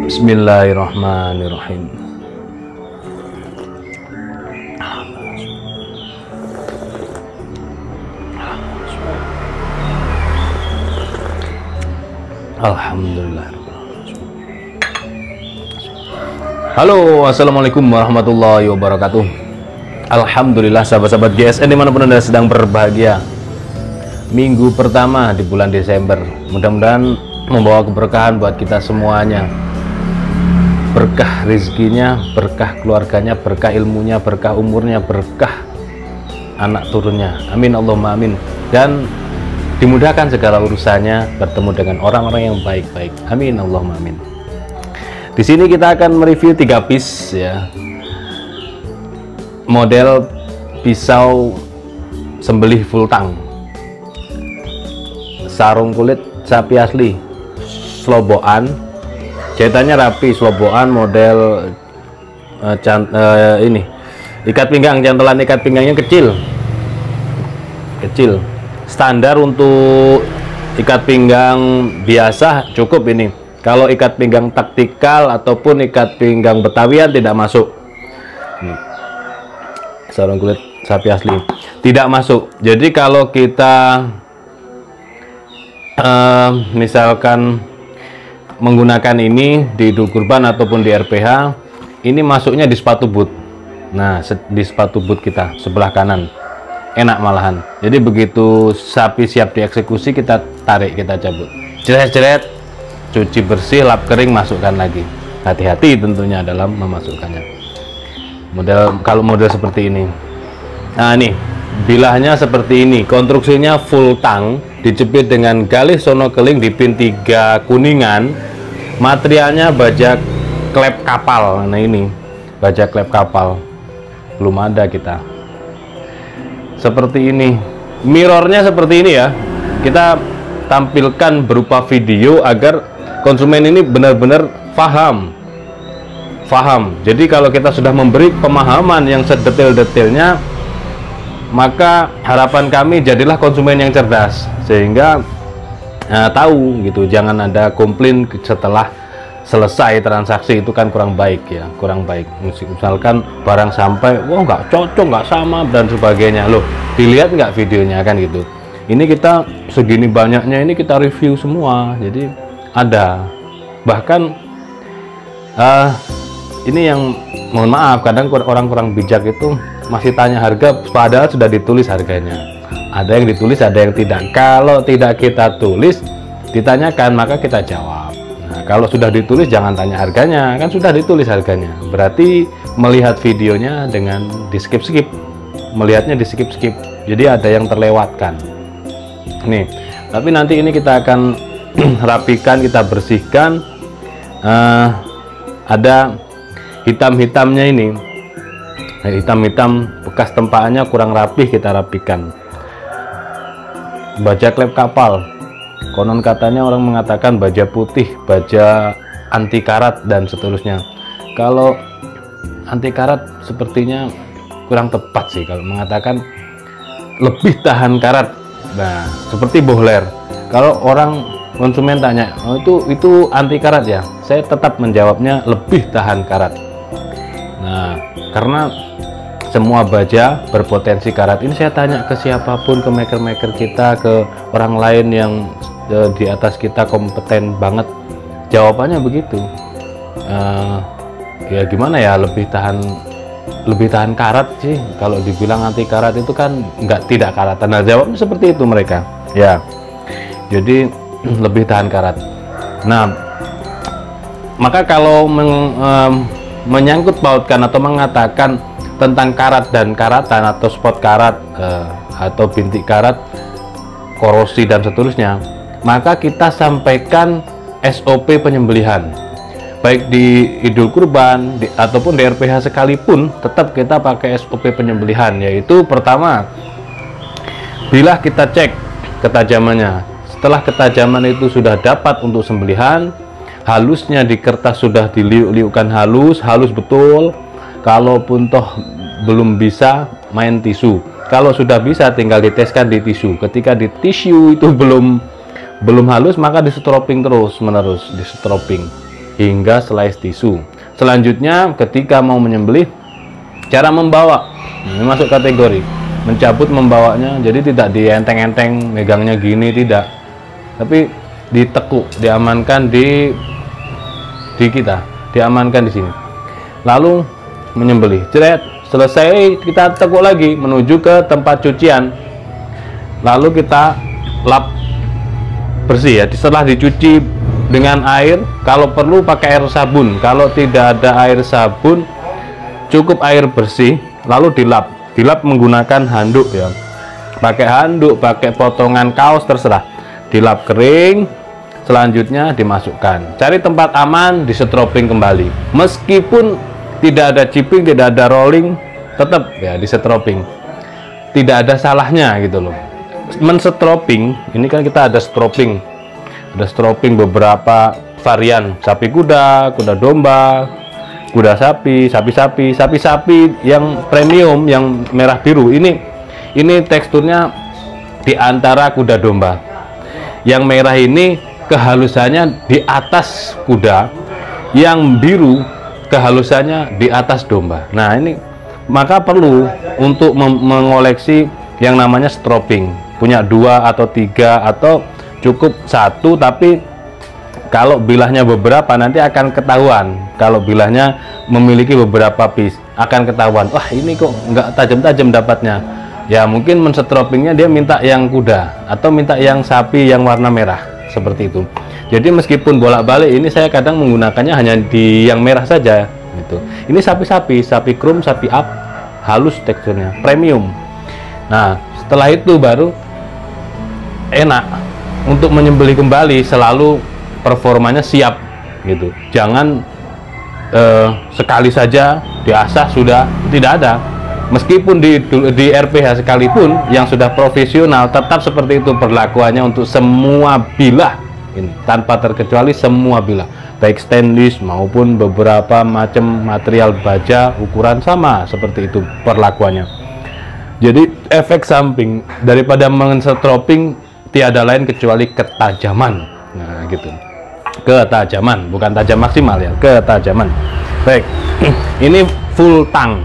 Bismillahirrahmanirrahim. Alhamdulillah. Halo, assalamualaikum warahmatullahi wabarakatuh. Alhamdulillah sahabat-sahabat GSN dimanapun Anda sedang berbahagia. Minggu pertama di bulan Desember, mudah-mudahan membawa keberkahan buat kita semuanya. Berkah rezekinya, berkah keluarganya, berkah ilmunya, berkah umurnya, berkah anak turunnya. Amin Allahumma amin. Dan dimudahkan segala urusannya, bertemu dengan orang-orang yang baik-baik. Amin Allahumma amin. Di sini kita akan mereview 3 piece ya. Model pisau sembelih full tang. Sarung kulit sapi asli. Slobokan. Jahitannya rapi, slobokan model ini. Ikat pinggang, cantelan ikat pinggangnya kecil. Kecil. Standar untuk ikat pinggang biasa cukup ini. Kalau ikat pinggang taktikal ataupun ikat pinggang betawian tidak masuk. Sarung kulit sapi asli tidak masuk. Jadi kalau kita misalkan menggunakan ini di Idul Kurban ataupun di RPH, ini masuknya di sepatu boot. Nah, di sepatu boot kita sebelah kanan enak malahan. Jadi begitu sapi siap dieksekusi, kita tarik, kita cabut, jeret-jeret, cuci bersih, lap kering, masukkan lagi. Hati-hati tentunya dalam memasukkannya. Kalau model seperti ini. Nah, ini bilahnya seperti ini, konstruksinya full tang, dijepit dengan galih sono keling di pin 3 kuningan. Materialnya baja klep kapal. Nah, ini baja klep kapal, belum ada kita. Seperti ini, mirrornya seperti ini ya. Kita tampilkan berupa video agar konsumen ini benar-benar paham. Jadi kalau kita sudah memberi pemahaman yang sedetail-detailnya, maka harapan kami jadilah konsumen yang cerdas, sehingga tahu gitu, jangan ada komplain setelah selesai transaksi. Itu kan kurang baik ya, kurang baik. Misalkan barang sampai, wah nggak cocok, nggak sama dan sebagainya. Loh, dilihat nggak videonya kan gitu. Ini kita segini banyaknya, ini kita review semua, jadi ada. Bahkan ini yang mohon maaf, kadang orang kurang bijak itu masih tanya harga padahal sudah ditulis harganya. Ada yang ditulis, ada yang tidak. Kalau tidak kita tulis, ditanyakan, maka kita jawab. Nah, kalau sudah ditulis jangan tanya harganya, kan sudah ditulis harganya. Berarti melihat videonya dengan di skip-skip, melihatnya di skip-skip. Jadi ada yang terlewatkan. Nih, tapi nanti ini kita akan rapikan, kita bersihkan. Ada hitam-hitamnya ini, hitam-hitam bekas tempaannya kurang rapih, kita rapikan. Baja klep kapal, konon katanya orang mengatakan baja putih, baja anti karat dan seterusnya. Kalau anti karat sepertinya kurang tepat sih kalau mengatakan lebih tahan karat. Nah, seperti bohler. Kalau orang konsumen tanya, oh itu anti karat ya, saya tetap menjawabnya lebih tahan karat. Nah, karena semua baja berpotensi karat. Ini saya tanya ke siapapun, ke maker-maker kita, ke orang lain yang di atas kita kompeten banget, jawabannya begitu. Ya gimana ya, lebih tahan karat sih. Kalau dibilang anti karat itu kan tidak karatan. Nah, jawabnya seperti itu mereka ya, jadi lebih tahan karat. Nah, maka kalau menyangkut pautkan atau mengatakan tentang karat dan karatan atau spot karat atau bintik karat, korosi dan seterusnya, maka kita sampaikan SOP penyembelihan. Baik di Idul Kurban ataupun di RPH sekalipun, tetap kita pakai SOP penyembelihan, yaitu pertama, bila kita cek ketajamannya. Setelah ketajaman itu sudah dapat untuk sembelihan, halusnya di kertas sudah diliuk-liukkan halus betul. Kalaupun toh belum bisa, main tisu. Kalau sudah bisa, tinggal diteskan di tisu. Ketika di tisu itu belum halus, maka disetroping terus menerus, disetroping hingga slice tisu. Selanjutnya, ketika mau menyembelih, cara membawa ini masuk kategori mencabut membawanya. Jadi tidak dienteng-enteng megangnya gini, tidak, tapi ditekuk, diamankan di diamankan di sini. Lalu menyembelih, jeret, selesai kita tekuk lagi menuju ke tempat cucian, lalu kita lap bersih ya. Setelah dicuci dengan air, kalau perlu pakai air sabun, kalau tidak ada air sabun cukup air bersih, lalu dilap menggunakan handuk ya, pakai handuk, pakai potongan kaos, terserah, dilap kering. Selanjutnya dimasukkan, cari tempat aman, disetroping kembali. Meskipun tidak ada chipping, tidak ada rolling, tetap ya disetroping. Tidak ada salahnya gitu loh. Mensetroping ini kan kita ada stroping beberapa varian, sapi kuda, kuda domba, kuda sapi, sapi yang premium, yang merah biru. Ini teksturnya di antara kuda domba. Yang merah ini kehalusannya di atas kuda, yang biru kehalusannya di atas domba. Nah, ini maka perlu untuk mengoleksi yang namanya stroping, punya 2 atau 3 atau cukup 1, tapi kalau bilahnya beberapa nanti akan ketahuan. Kalau bilahnya memiliki beberapa piece akan ketahuan, wah ini kok nggak tajam-tajam dapatnya. Ya mungkin menstropingnya dia minta yang kuda atau minta yang sapi yang warna merah, seperti itu. Jadi meskipun bolak-balik, ini saya kadang menggunakannya hanya di yang merah saja gitu. Ini sapi krum, sapi up, halus teksturnya, premium. Nah, setelah itu baru enak untuk menyembelih kembali, selalu performanya siap gitu. Jangan sekali saja diasah sudah, tidak ada. Meskipun di RPH sekalipun yang sudah profesional, tetap seperti itu perlakuannya untuk semua bilah. Tanpa terkecuali semua bilah, baik stainless maupun beberapa macam material baja ukuran sama, seperti itu perlakuannya. Jadi efek samping daripada menstroping tiada lain kecuali ketajaman. Nah gitu, ketajaman, bukan tajam maksimal ya, ketajaman. Baik, ini full tang.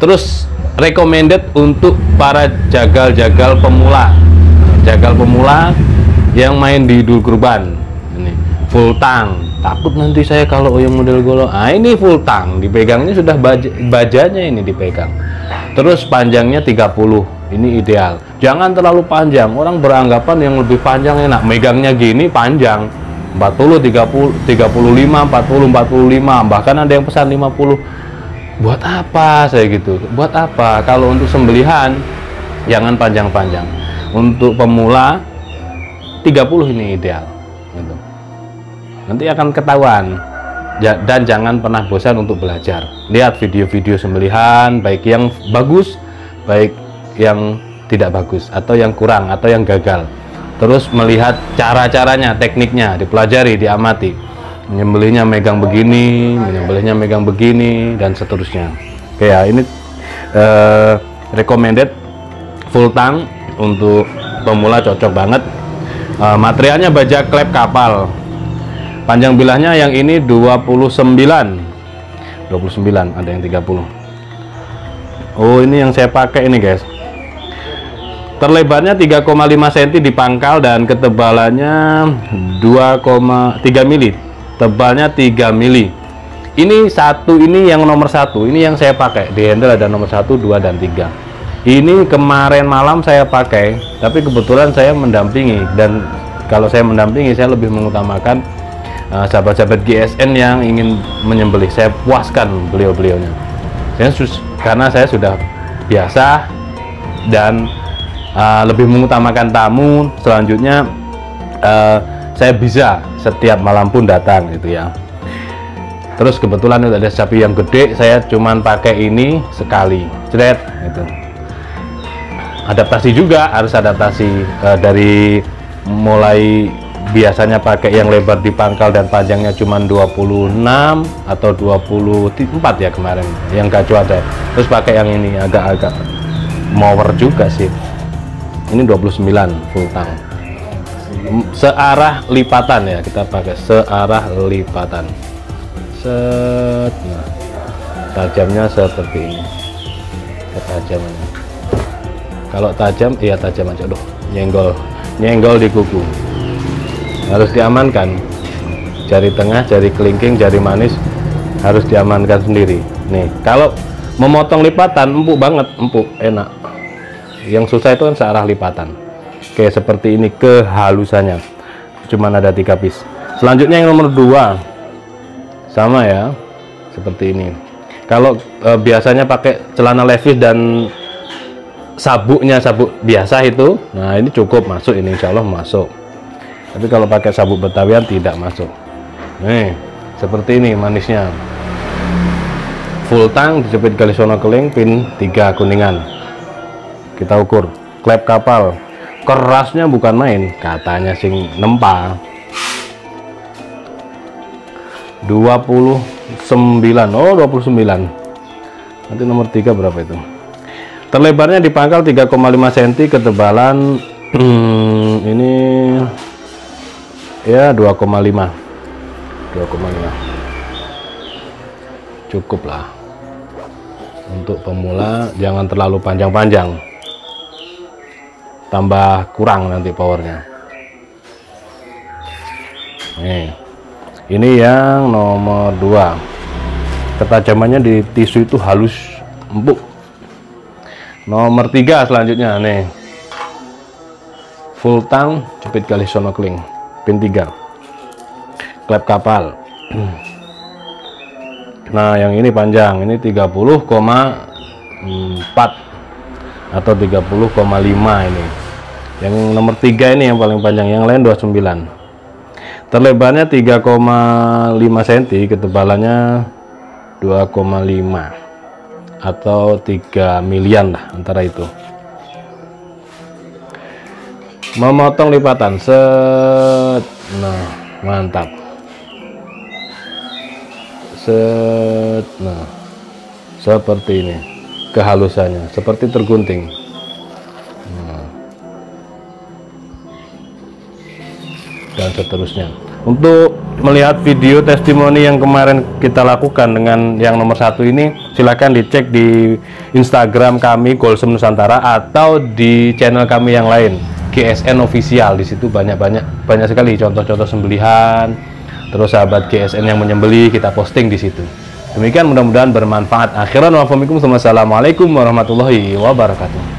Terus recommended untuk para jagal-jagal pemula, yang main di Idul Kurban. Ini full tang, takut nanti saya kalau yang model golok. Ini full tang, dipegangnya sudah bajanya ini dipegang. Terus panjangnya 30, ini ideal. Jangan terlalu panjang, orang beranggapan yang lebih panjang enak, megangnya gini panjang 40, 30, 35, 40, 45, bahkan ada yang pesan 50. Buat apa saya gitu, buat apa? Kalau untuk sembelihan jangan panjang-panjang. Untuk pemula 30 ini ideal gitu. Nanti akan ketahuan. Dan jangan pernah bosan untuk belajar. Lihat video-video sembelihan, baik yang bagus, baik yang tidak bagus, atau yang kurang, atau yang gagal. Terus melihat cara-caranya, tekniknya, dipelajari, diamati. menyembelihnya megang begini, menyembelihnya megang begini, dan seterusnya. Oke ya, ini recommended full tank untuk pemula, cocok banget. Materialnya baja klep kapal. Panjang bilahnya yang ini 29, ada yang 30. Oh, ini yang saya pakai ini guys. Terlebarnya 3,5 cm di pangkal dan ketebalannya 2,3 mili. Tebalnya 3 mili. Ini satu, ini yang nomor 1. Ini yang saya pakai. Di handle ada nomor 1, 2, dan 3. Ini kemarin malam saya pakai, tapi kebetulan saya mendampingi, dan kalau saya mendampingi saya lebih mengutamakan sahabat-sahabat GSN yang ingin menyembelih. Saya puaskan beliau-beliaunya. Karena saya sudah biasa dan lebih mengutamakan tamu. Selanjutnya saya bisa setiap malam pun datang gitu ya. Terus kebetulan ada sapi yang gede, saya cuman pakai ini sekali, cret gitu. Adaptasi juga, harus adaptasi dari mulai biasanya pakai yang lebar di pangkal dan panjangnya cuma 26 atau 24 ya kemarin yang gacu ada, terus pakai yang ini agak-agak mower juga sih. Ini 29 full tank, searah lipatan ya, kita pakai searah lipatan. Set. Nah, tajamnya seperti ini, ketajamannya. Kalau tajam, iya tajam aja. Aduh, nyenggol di kuku. Harus diamankan. Jari tengah, jari kelingking, jari manis harus diamankan sendiri. Nih, kalau memotong lipatan empuk banget, empuk, enak. Yang susah itu kan searah lipatan. Oke, seperti ini kehalusannya. Cuman ada 3 piece. Selanjutnya yang nomor 2. Sama ya, seperti ini. Kalau biasanya pakai celana levis dan sabuknya sabuk biasa itu, nah ini cukup masuk, ini insya Allah masuk. Tapi kalau pakai sabuk betawian tidak masuk. Nih, seperti ini manisnya. Full tank, dijepit gali sono keling, pin 3 kuningan. Kita ukur. Klep kapal. Kerasnya bukan main, katanya sing nempa. 29. Oh, 29. Nanti nomor 3 berapa itu? Terlebarnya di pangkal 3,5 cm, ketebalan ini ya 2,5. Cukup lah untuk pemula, jangan terlalu panjang-panjang, tambah kurang nanti powernya. Nih, ini yang nomor 2. Ketajamannya di tisu itu halus, empuk. Nomor 3 selanjutnya nih, full tank, jepit gali sonokling, pin 3, klep kapal. Nah, yang ini panjang, ini 30,4 atau 30,5 ini. Yang nomor 3 ini yang paling panjang, yang lain 29. Terlebarnya 3,5 cm, ketebalannya 2,5 atau 3 milian lah, antara itu. Memotong lipatan, set. Nah, mantap. Set. Nah, seperti ini kehalusannya, seperti tergunting. Nah, dan seterusnya. Untuk melihat video testimoni yang kemarin kita lakukan dengan yang nomor 1 ini, silahkan dicek di Instagram kami Golsem Nusantara atau di channel kami yang lain GSN Official. Di situ banyak sekali contoh-contoh sembelihan, terus sahabat GSN yang menyembelih kita posting di situ. Demikian, mudah-mudahan bermanfaat. Akhiran wassalamualaikum warahmatullahi wabarakatuh.